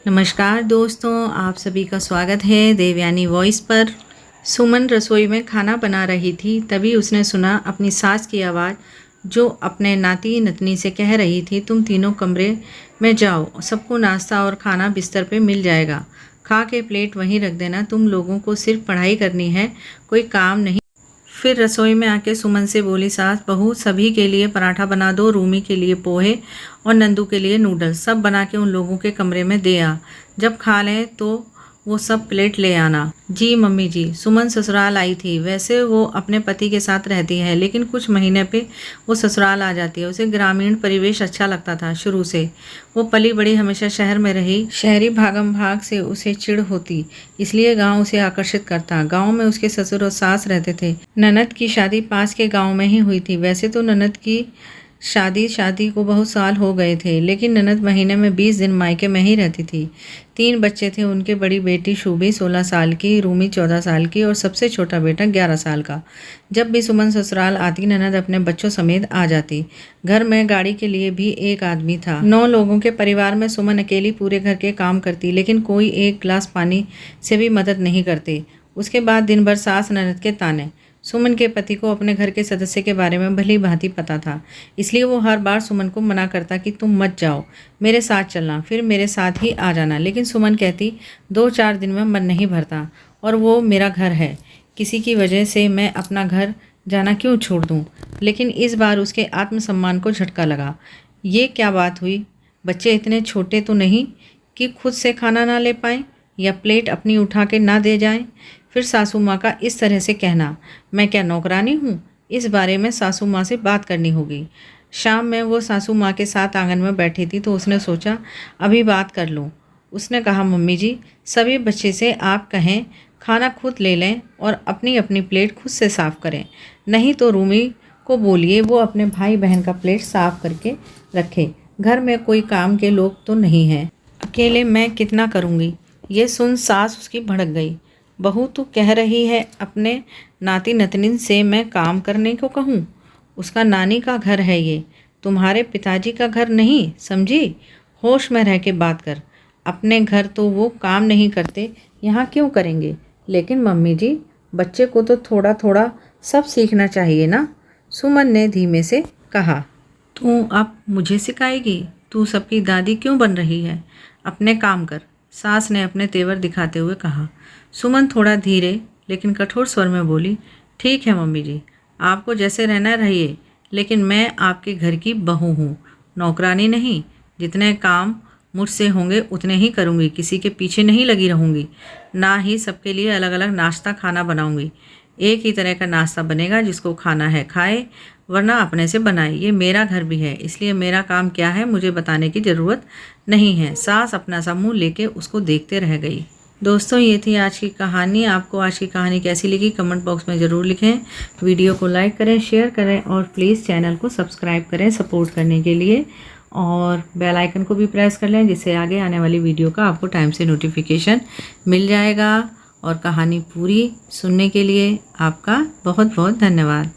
नमस्कार दोस्तों, आप सभी का स्वागत है देवयानी वॉइस पर। सुमन रसोई में खाना बना रही थी, तभी उसने सुना अपनी सास की आवाज़, जो अपने नाती नतनी से कह रही थी, तुम तीनों कमरे में जाओ, सबको नाश्ता और खाना बिस्तर पे मिल जाएगा। खा के प्लेट वहीं रख देना, तुम लोगों को सिर्फ पढ़ाई करनी है, कोई काम नहीं। फिर रसोई में आके सुमन से बोली, सास बहू सभी के लिए पराठा बना दो, रूमी के लिए पोहे और नंदू के लिए नूडल्स, सब बना के उन लोगों के कमरे में दे आ। जब खा लें तो वो सब प्लेट ले आना। जी मम्मी जी। सुमन ससुराल आई थी। वैसे वो अपने पति के साथ रहती है, लेकिन कुछ महीने पे वो ससुराल आ जाती है। उसे ग्रामीण परिवेश अच्छा लगता था शुरू से। वो पली बड़ी हमेशा शहर में रही। शहरी भागम भाग से उसे चिढ़ होती, इसलिए गांव उसे आकर्षित करता। गांव में उसके ससुर और सास रहते थे। ननद की शादी पास के गाँव में ही हुई थी। वैसे तो ननद की शादी को बहुत साल हो गए थे, लेकिन ननद महीने में 20 दिन मायके में ही रहती थी। 3 बच्चे थे उनके। बड़ी बेटी शूबी 16 साल की, रूमी 14 साल की और सबसे छोटा बेटा 11 साल का। जब भी सुमन ससुराल आती, ननद अपने बच्चों समेत आ जाती। घर में गाड़ी के लिए भी एक आदमी था। 9 लोगों के परिवार में सुमन अकेली पूरे घर के काम करती, लेकिन कोई एक गिलास पानी से भी मदद नहीं करती। उसके बाद दिन भर सास ननद के ताने। सुमन के पति को अपने घर के सदस्य के बारे में भली भांति पता था, इसलिए वो हर बार सुमन को मना करता कि तुम मत जाओ, मेरे साथ चलना, फिर मेरे साथ ही आ जाना। लेकिन सुमन कहती 2-4 दिन में मन नहीं भरता और वो मेरा घर है, किसी की वजह से मैं अपना घर जाना क्यों छोड़ दूँ। लेकिन इस बार उसके आत्मसम्मान को झटका लगा। ये क्या बात हुई? बच्चे इतने छोटे तो नहीं कि खुद से खाना ना ले पाएँ या प्लेट अपनी उठा के ना दे जाएं। फिर सासू माँ का इस तरह से कहना, मैं क्या नौकरानी हूँ? इस बारे में सासू माँ से बात करनी होगी। शाम में वो सासू माँ के साथ आंगन में बैठी थी, तो उसने सोचा अभी बात कर लूँ। उसने कहा, मम्मी जी, सभी बच्चे से आप कहें खाना खुद ले लें और अपनी अपनी प्लेट खुद से साफ़ करें। नहीं तो रूमी को बोलिए वो अपने भाई बहन का प्लेट साफ़ करके रखे। घर में कोई काम के लोग तो नहीं हैं, अकेले मैं कितना करूँगी। ये सुन सास उसकी भड़क गई। बहू तू कह रही है अपने नाती नतनी से मैं काम करने को कहूँ? उसका नानी का घर है ये, तुम्हारे पिताजी का घर नहीं, समझी? होश में रह के बात कर। अपने घर तो वो काम नहीं करते, यहाँ क्यों करेंगे? लेकिन मम्मी जी, बच्चे को तो थोड़ा थोड़ा सब सीखना चाहिए ना, सुमन ने धीमे से कहा। तू अब मुझे सिखाएगी? तू सबकी दादी क्यों बन रही है? अपने काम कर, सास ने अपने तेवर दिखाते हुए कहा। सुमन थोड़ा धीरे लेकिन कठोर स्वर में बोली, ठीक है मम्मी जी, आपको जैसे रहना रहिए, लेकिन मैं आपके घर की बहू हूँ, नौकरानी नहीं। जितने काम मुझसे होंगे उतने ही करूँगी, किसी के पीछे नहीं लगी रहूँगी। ना ही सबके लिए अलग अलग नाश्ता खाना बनाऊँगी। एक ही तरह का नाश्ता बनेगा, जिसको खाना है खाए, वरना अपने से बनाए। ये मेरा घर भी है, इसलिए मेरा काम क्या है मुझे बताने की ज़रूरत नहीं है। सास अपना सा मुँह लेके उसको देखते रह गई। दोस्तों, ये थी आज की कहानी। आपको आज की कहानी कैसी लगी कमेंट बॉक्स में ज़रूर लिखें। वीडियो को लाइक करें, शेयर करें और प्लीज़ चैनल को सब्सक्राइब करें सपोर्ट करने के लिए, और बेल आइकन को भी प्रेस कर लें, जिससे आगे आने वाली वीडियो का आपको टाइम से नोटिफिकेशन मिल जाएगा। और कहानी पूरी सुनने के लिए आपका बहुत बहुत धन्यवाद।